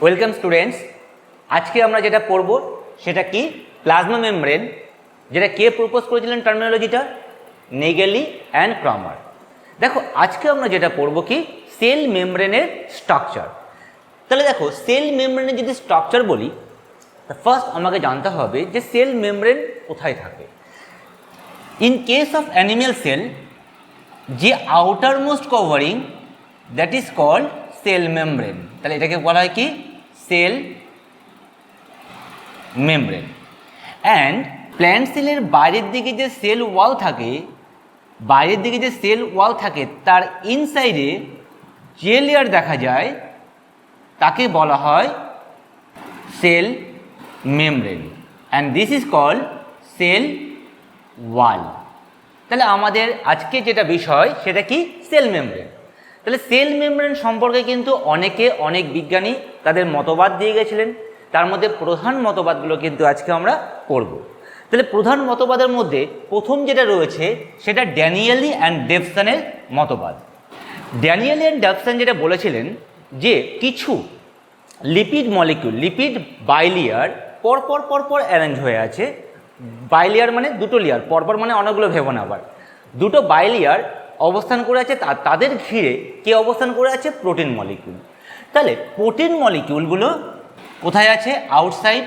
Welcome students. আজকে আমরা যেটা পড়ব সেটা কি প্লাজমা মেমব্রেন, যেটা কে প্রপোজ করেছিলেন টার্মিনোলজিটা, নেগেলি অ্যান্ড ক্রামার। দেখো আজকে আমরা যেটা পড়ব কি সেল মেমব্রেনের স্ট্রাকচার। তাহলে দেখো সেল মেমব্রেনের যদি স্ট্রাকচার বলি, ফার্স্ট আমাকে জানতে হবে যে সেল মেমব্রেন কোথায় থাকে। In case of animal cell, যে outermost covering that is called cell membrane. তাহলে এটাকে বলা হয় কি সেল মেমব্রেন। অ্যান্ড প্ল্যান্ট সেলের বাইরের দিকে যে সেল ওয়াল থাকে, তার ইনসাইডে যে লেয়ার দেখা যায় তাকে বলা হয় cell membrane, and this is called cell wall. তাহলে আমাদের আজকে যেটা বিষয় সেটা কি সেল মেমব্রেন। তাহলে সেল মেমব্রেন সম্পর্কে কিন্তু অনেক বিজ্ঞানী তাদের মতবাদ দিয়ে গেছিলেন। তার মধ্যে প্রধান মতবাদগুলো কিন্তু আজকে আমরা পড়ব। তাহলে প্রধান মতবাদের মধ্যে প্রথম যেটা রয়েছে সেটা ড্যানিয়েলি অ্যান্ড ডেভসনের মতবাদ। ড্যানিয়েলি অ্যান্ড ডেভসন যেটা বলেছিলেন যে কিছু লিপিড মলিকিউল, লিপিড বাইলেয়ার পরপর অ্যারেঞ্জ হয়ে আছে। বাইলেয়ার মানে দুটো লেয়ার, পরপর মানে অনেকগুলো ভেবো না, আবার দুটো বাইলেয়ার অবস্থান করে আছে, তাদের ঘিরে কে অবস্থান করে আছে? Protein molecule. তাহলে প্রোটিন মলিকিউলগুলো কোথায় আছে? আউটসাইড।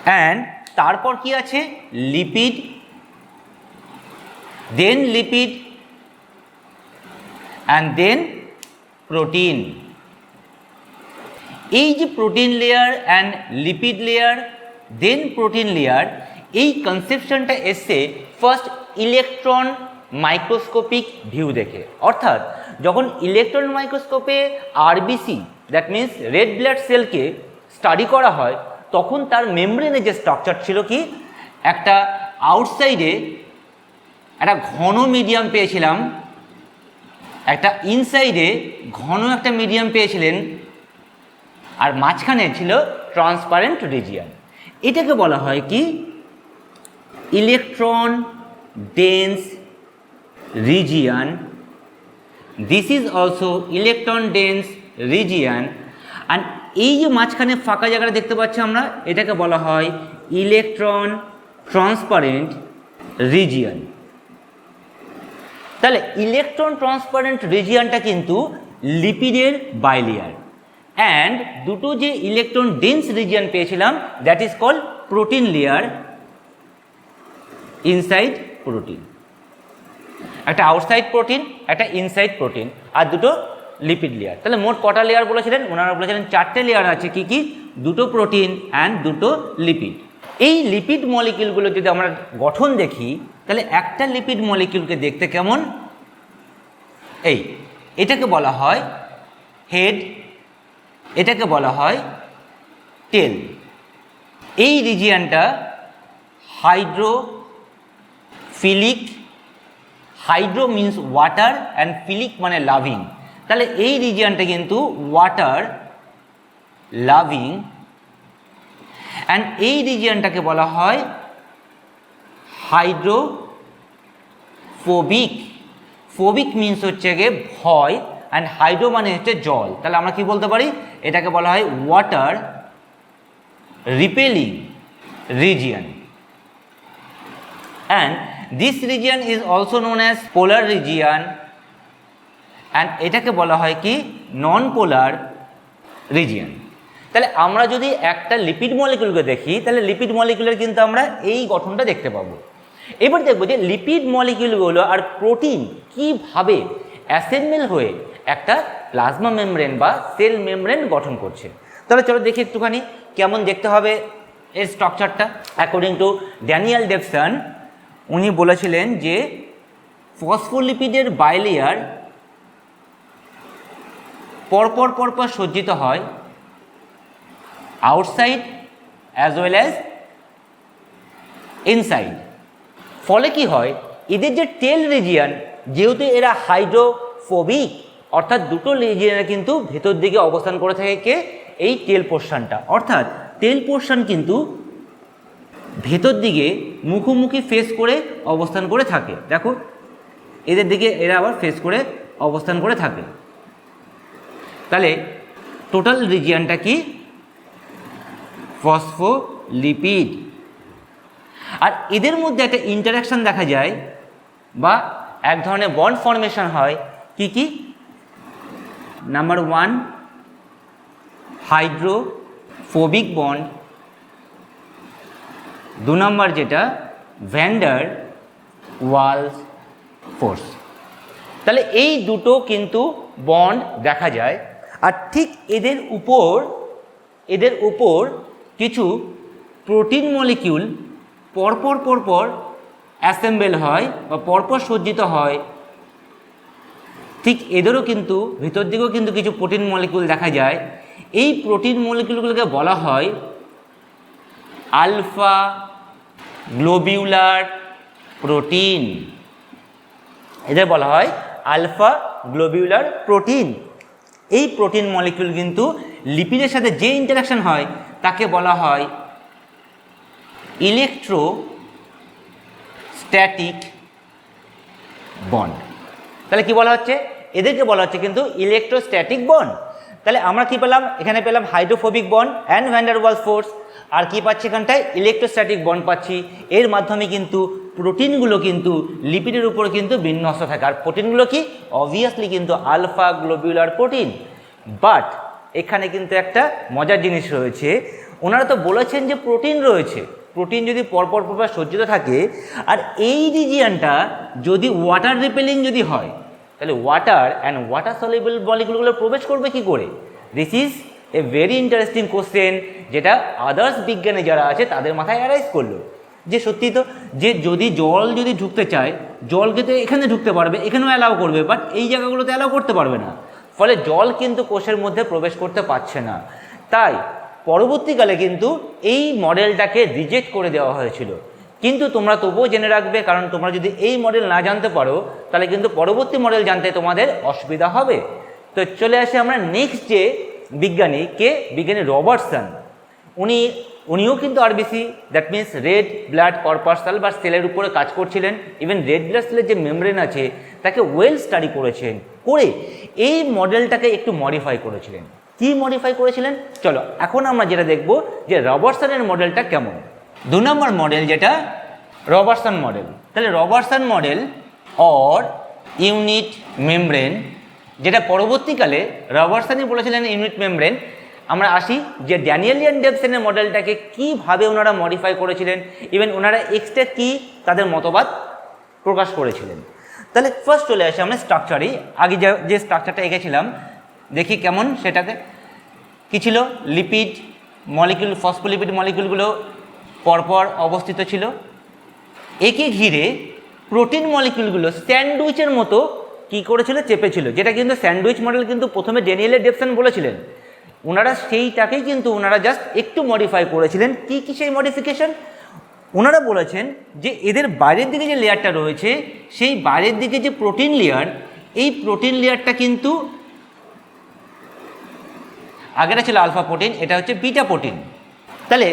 অ্যান্ড তারপর কি আছে? Lipid, then lipid and then protein. এই যে protein layer and lipid layer then protein layer, এই কনসেপশনটা এসছে ফার্স্ট ইলেকট্রন মাইক্রোস্কোপিক ভিউ দেখে। অর্থাৎ যখন ইলেকট্রন মাইক্রোস্কোপে RBC, that means red blood সেলকে স্টাডি করা হয়, তখন তার মেমব্রেনের যে স্ট্রাকচার ছিল কি একটা আউটসাইডে একটা ঘন মিডিয়াম পেয়েছিলাম, একটা ইনসাইডে ঘন একটা মিডিয়াম পেয়েছিলেন, আর মাঝখানে ছিল ট্রান্সপারেন্ট রিজিয়ন। এটাকে বলা হয় কি electron dense region. This is also electron dense region. And এই যে মাঝখানে ফাঁকা জায়গাটা দেখতে পাচ্ছি আমরা, এটাকে বলা হয় ইলেকট্রন ট্রান্সপারেন্ট রিজিয়ন। তাহলে ইলেকট্রন ট্রান্সপারেন্ট রিজিয়নটা কিন্তু লিপিডের বাইলেয়ার, অ্যান্ড দুটো যে ইলেকট্রন ডেন্স রিজিয়ন পেয়েছিলাম that is called protein layer, inside protein. একটা আউটসাইড প্রোটিন, একটা ইনসাইড প্রোটিন, আর দুটো লিপিড লেয়ার। তাহলে মোট কটা লেয়ার বলেছিলেন? ওনারা বলেছিলেন চারটে লেয়ার আছে। কি কি? দুটো প্রোটিন অ্যান্ড দুটো লিপিড। এই লিপিড মলিকিউলগুলো যদি আমরা গঠন দেখি, তাহলে একটা লিপিড মলিকিউলকে দেখতে কেমন? এটাকে বলা হয় হেড, এটাকে বলা হয় টেল। এই রিজিয়নটা hydrophilic, hydro means water and philic মানে লাভিং। তাহলে এই রিজিয়নটা কিন্তু ওয়াটার লাভিং, অ্যান্ড এই রিজিয়নটাকে বলা হয় হাইড্রোফোবিক। ফোবিক মিন্স হচ্ছে গিয়ে ভয়, অ্যান্ড হাইড্রো মানে হচ্ছে জল। তাহলে আমরা কি বলতে পারি? এটাকে বলা হয় water repelling region. And this region is also known as polar region, and এটাকে বলা হয় কি নন পোলার রিজিয়ন। তাহলে আমরা যদি একটা লিপিড মলিকিউলকে দেখি, তাহলে লিপিড মলিকিউলের কিন্তু আমরা এই গঠনটা দেখতে পাবো। এবার দেখবো যে লিপিড মলিকিউলগুলো আর প্রোটিন কিভাবে অ্যাসেম্বল হয়ে একটা প্লাজমা মেমব্রেন বা সেল মেমব্রেন গঠন করছে। তাহলে চলো দেখি একটুখানি কেমন দেখতে হবে এর স্ট্রাকচারটা। অ্যাকর্ডিং টু ড্যানিয়েল ডেভসন, উনি বলেছিলেন যে ফসফোলিপিডের বাইলেয়ার পরপর সজ্জিত হয় outside as well as inside. ফলে কি হয়? এদের যে টেল রিজিয়ন, যেহেতু এরা হাইড্রোফোবিক, অর্থাৎ দুটো রিজিয়নে কিন্তু ভেতর দিকে অবস্থান করে থাকে কে? এই টেল পোর্শনটা। অর্থাৎ টেল পোর্শন কিন্তু ভেতর দিকে মুখোমুখি ফেস করে অবস্থান করে থাকে। দেখো এদের দিকে এরা আবার ফেস করে অবস্থান করে থাকে। তাহলে টোটাল রিজিয়নটা কি ফসফোলিপিড। আর এদের মধ্যে একটা ইন্টারাকশান দেখা যায় বা এক ধরনের বন্ড ফর্মেশন হয়। কি কি? নাম্বার 1 হাইড্রোফোবিক বন্ড, 2 নম্বর যেটা ভ্যান ডার ওয়ালস ফোর্স। তাহলে এই দুটো কিন্তু বন্ড দেখা যায়। আর ঠিক এদের উপর কিছু প্রোটিন মলিকিউল পরপর অ্যাসেম্বল হয় বা পরপর সজ্জিত হয়। ঠিক এদেরও কিন্তু ভিতর দিকেও কিন্তু কিছু প্রোটিন মলিকিউল দেখা যায়। এই প্রোটিন মলিকিউলগুলোকে বলা হয় আলফা গ্লোবিউলার প্রোটিন। এদের বলা হয় আলফা গ্লোবিউলার প্রোটিন। এই প্রোটিন মলিকিউল কিন্তু লিপিডের সাথে যে ইন্টারাকশন হয় তাকে বলা হয় ইলেকট্রোস্ট্যাটিক বন্ড। তাহলে কি বলা হচ্ছে? এদেরকে বলা হচ্ছে কিন্তু ইলেকট্রোস্ট্যাটিক বন্ড। তাহলে আমরা কি পেলাম? এখানে পেলাম hydrophobic bond and van der Waals force. আর কি পাচ্ছি এখানটায়? ইলেকট্রোস্ট্যাটিক বন্ড পাচ্ছি। এর মাধ্যমে কিন্তু প্রোটিনগুলো কিন্তু লিপিডের উপর কিন্তু বিন্যস্ত থাকে। আর প্রোটিনগুলো কি? অবভিয়াসলি কিন্তু আলফা গ্লোবিউলার প্রোটিন। বাট এখানে কিন্তু একটা মজার জিনিস রয়েছে। ওনারা তো বলেছেন যে প্রোটিন রয়েছে, প্রোটিন যদি পরপর সজ্জিত থাকে আর এই রিজিয়নটা যদি ওয়াটার রিপেলিং যদি হয়, তাহলে ওয়াটার অ্যান্ড ওয়াটার সলিউবল মলিকিউলগুলো প্রবেশ করবে কি করে? This is a very interesting question, যেটা আদার্স বিজ্ঞানে যারা আছে তাদের মাথায় অ্যারাইজ করলো যে সত্যি তো, যে যদি জল যদি ঢুকতে চায়, জলকে তো এখানে ঢুকতে পারবে, এখানেও অ্যালাউ করবে, বাট এই জায়গাগুলোতে অ্যালাউ করতে পারবে না। ফলে জল কিন্তু কোষের মধ্যে প্রবেশ করতে পারছে না। তাই পরবর্তীকালে কিন্তু এই মডেলটাকে রিজেক্ট করে দেওয়া হয়েছিল। কিন্তু তোমরা তবুও জেনে রাখবে, কারণ তোমরা যদি এই মডেল না জানতে পারো তাহলে কিন্তু পরবর্তী মডেল জানতে তোমাদের অসুবিধা হবে। তো চলে আসি আমরা নেক্সট যে বিজ্ঞানী রবার্টসন। উনিও কিন্তু RBC, that means red blood corpuscle বা সেলের উপরে কাজ করছিলেন। ইভেন রেড ব্লাড সেলের যে মেমব্রেন আছে তাকে ওয়েল স্টাডি করেছেন, করে এই মডেলটাকে একটু মডিফাই করেছিলেন। কি মডিফাই করেছিলেন? চলো এখন আমরা যেটা দেখব যে রবার্টসনের মডেলটা কেমন। 2 নম্বর মডেল যেটা রবার্টসন মডেল। তাহলে Robertson model or unit membrane, যেটা পরবর্তীকালে রবার্টসনই বলেছিলেন ইউনিট মেমব্রেন। আমরা আসি যে ড্যানিয়েলিয়ান ডেভসনের মডেলটাকে কীভাবে ওনারা মডিফাই করেছিলেন, ইভেন ওনারা এক্সট্রা কী তাদের মতবাদ প্রকাশ করেছিলেন। তাহলে ফার্স্ট চলে আসি আমরা স্ট্রাকচারেই। আগে যে স্ট্রাকচারটা এঁকেছিলাম দেখি কেমন সেটাতে কী ছিল। লিপিড মলিকিউল, ফসফোলিপিড মলিকিউলগুলো পরপর অবস্থিত ছিল। একে ঘিরে প্রোটিন মলিকিউলগুলো স্যান্ডউইচের মতো কী করেছিল? চেপেছিল। যেটা কিন্তু স্যান্ডউইচ মডেল কিন্তু প্রথমে ড্যানিয়েল ডেভসন বলেছিলেন। ওনারা সেইটাকেই কিন্তু ওনারা জাস্ট একটু মডিফাই করেছিলেন। কি কি সেই মডিফিকেশন? ওনারা বলেছেন যে এদের বাইরের দিকে যে লেয়ারটা রয়েছে, সেই বাইরের দিকে যে প্রোটিন লেয়ার, এই প্রোটিন লেয়ারটা কিন্তু আগেটা ছিল আলফা প্রোটিন, এটা হচ্ছে বিটা প্রোটিন। তাহলে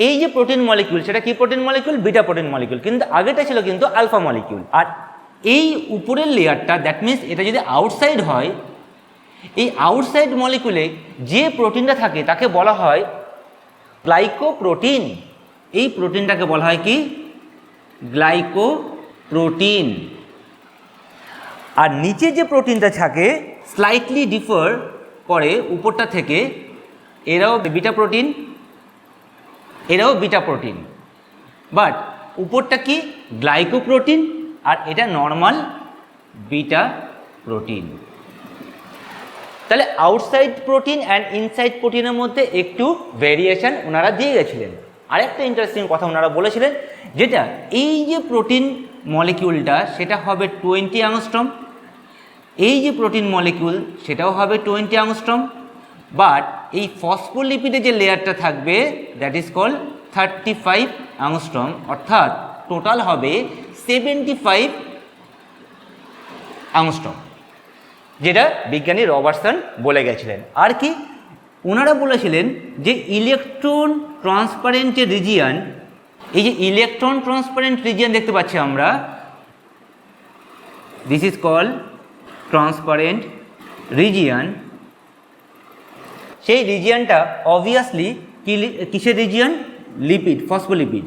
এই যে প্রোটিন মলিকিউল, সেটা কি protein molecule? Beta protein molecule. কিন্তু আগেটা ছিল কিন্তু আলফা মলিকিউল। আর এই উপরের লেয়ারটা, দ্যাট মিনস এটা যদি আউটসাইড হয়, এই আউটসাইড মলিকিউলে যে প্রোটিনটা থাকে তাকে বলা হয় গ্লাইকোপ্রোটিন। এই প্রোটিনটাকে বলা হয় কি? গ্লাইকোপ্রোটিন। আর নিচে যে প্রোটিনটা থাকে স্লাইটলি ডিফার করে উপরটা থেকে, এরাও বিটা প্রোটিন, এরাও বিটা প্রোটিন, বাট উপরটা কি? গ্লাইকোপ্রোটিন, আর এটা নর্মাল বিটা প্রোটিন। তাহলে আউটসাইড প্রোটিন অ্যান্ড ইনসাইড প্রোটিনের মধ্যে একটু ভেরিয়েশন ওনারা দিয়ে গেছিলেন। আরেকটা ইন্টারেস্টিং কথা ওনারা বলেছিলেন, যেটা এই যে প্রোটিন মলিকিউলটা সেটা হবে 20 অ্যাংস্ট্রম, এই যে প্রোটিন মলিকিউল সেটাও হবে 20 অ্যাংস্ট্রম, বাট এই ফসফোলিপিডের যে লেয়ারটা থাকবে দ্যাট ইজ কল্ড 35 অ্যাংস্ট্রম, অর্থাৎ টোটাল হবে 75 অ্যাংস্ট্রম, যেটা বিজ্ঞানী রবার্টসন বলে গেছিলেন। আর কি ওনারা বলেছিলেন যে ইলেকট্রন ট্রান্সপারেন্ট যে রিজিয়ন, এই যে ইলেকট্রন ট্রান্সপারেন্ট রিজিয়ন দেখতে পাচ্ছি আমরা, this is called transparent region. সেই রিজিয়নটা অবভিয়াসলি কিসের রিজিয়ন? Lipid, phospholipid.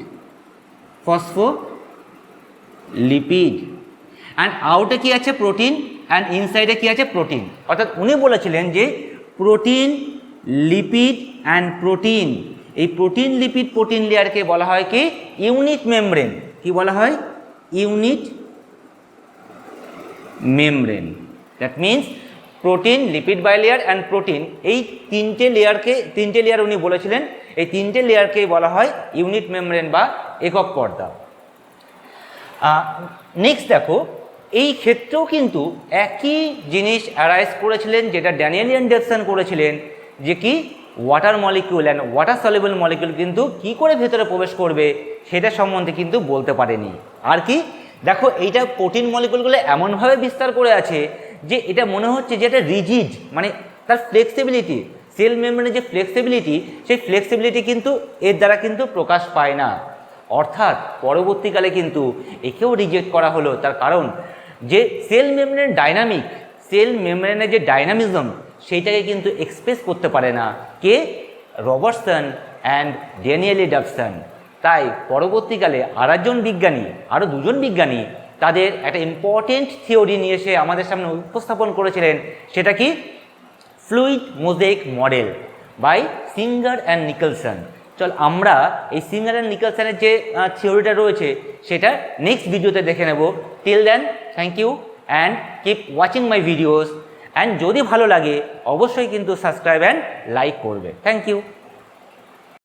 অ্যান্ড আউটে কি আছে? প্রোটিন। অ্যান্ড ইনসাইডে কি আছে? প্রোটিন। অর্থাৎ উনি বলেছিলেন যে প্রোটিন, লিপিড অ্যান্ড প্রোটিন, এই প্রোটিন, লিপিড, প্রোটিন লেয়ারকে বলা হয় কি? Unit membrane. কি বলা হয়? Unit membrane. That means protein, lipid bilayer and protein, এই তিনটে লেয়ার উনি বলেছিলেন, এই তিনটে লেয়ারকেই বলা হয় ইউনিট মেমব্রেন বা একক পর্দা। নেক্সট দেখো, এই ক্ষেত্রেও কিন্তু একই জিনিস অ্যারাইজ করেছিলেন যেটা ড্যানিয়েল অ্যান্ডারসন করেছিলেন, যে কি water molecule and water soluble molecule কিন্তু কি করে ভেতরে প্রবেশ করবে সেটা সম্বন্ধে কিন্তু বলতে পারেনি। আর কি দেখো, এইটা প্রোটিন মলিকিউলগুলো এমনভাবে বিস্তার করে আছে যে এটা মনে হচ্ছে যে এটা রিজিড, মানে তার ফ্লেক্সিবিলিটি, সেল মেমব্রেনের যে ফ্লেক্সিবিলিটি, সেই ফ্লেক্সিবিলিটি কিন্তু এর দ্বারা কিন্তু প্রকাশ পায় না। অর্থাৎ পরবর্তীকালে কিন্তু একেও রিজেক্ট করা হলো, তার কারণ যে সেল মেমব্রেনের যে ডাইনামিজম সেইটাকে কিন্তু এক্সপ্রেস করতে পারে না কে? Robertson and Daniel Anderson. তাই পরবর্তীকালে আরও দুজন বিজ্ঞানী তাদের একটা ইম্পর্টেন্ট থিওরি নিয়ে এসে আমাদের সামনে উপস্থাপন করেছিলেন। সেটা কি? Fluid mosaic model by Singer and Nicolson. চল আমরা এই সিঙ্গার অ্যান্ড নিকলসনের যে থিওরিটা রয়েছে সেটা নেক্সট ভিডিওতে দেখে নেব। Till then, thank you and keep watching my videos. And যদি ভালো লাগে অবশ্যই কিন্তু সাবস্ক্রাইব অ্যান্ড লাইক করবে। Thank you.